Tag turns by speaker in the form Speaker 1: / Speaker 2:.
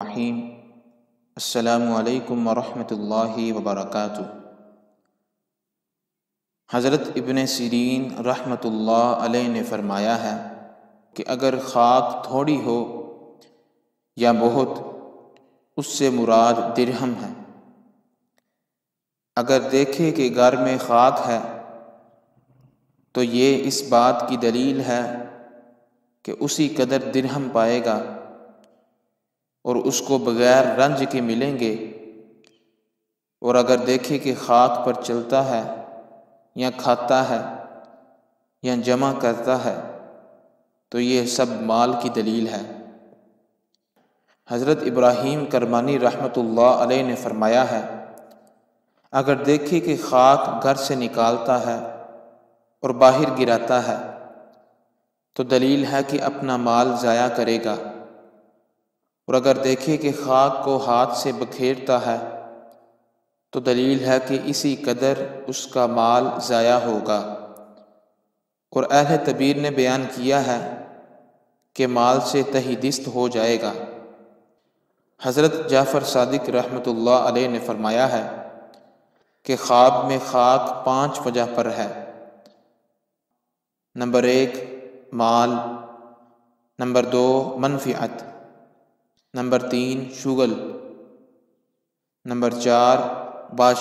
Speaker 1: الرحیم السلام علیکم ورحمۃ اللہ وبرکاتہ۔ حضرت ابن سیرین رحمۃ اللہ علیہ نے فرمایا ہے کہ اگر خاک تھوڑی ہو یا بہت، اس سے مراد درہم ہے۔ اگر دیکھے کہ گھر میں خاک ہے تو یہ اس بات کی دلیل ہے کہ اسی قدر درہم پائے گا اور اس کو بغیر رنج کے ملیں گے، اور اگر دیکھے کہ خاک پر چلتا ہے یا کھاتا ہے یا جمع کرتا ہے تو یہ سب مال کی دلیل ہے۔ حضرت ابراہیم کرمانی رحمۃ اللہ علیہ نے فرمایا ہے، اگر دیکھے کہ خاک گھر سے نکالتا ہے اور باہر گراتا ہے تو دلیل ہے کہ اپنا مال ضائع کرے گا، اور اگر دیکھے کہ خاک کو ہاتھ سے بکھیرتا ہے تو دلیل ہے کہ اسی قدر اس کا مال ضائع ہوگا۔ اور اہل تعبیر نے بیان کیا ہے کہ مال سے تہی دست ہو جائے گا۔ حضرت جعفر صادق رحمۃ اللہ علیہ نے فرمایا ہے کہ خواب میں خاک 5 وجہ پر ہے۔ نمبر 1 مال، نمبر 2 منفعت، نمبر 3 شغل، نمبر 4 بادشاہ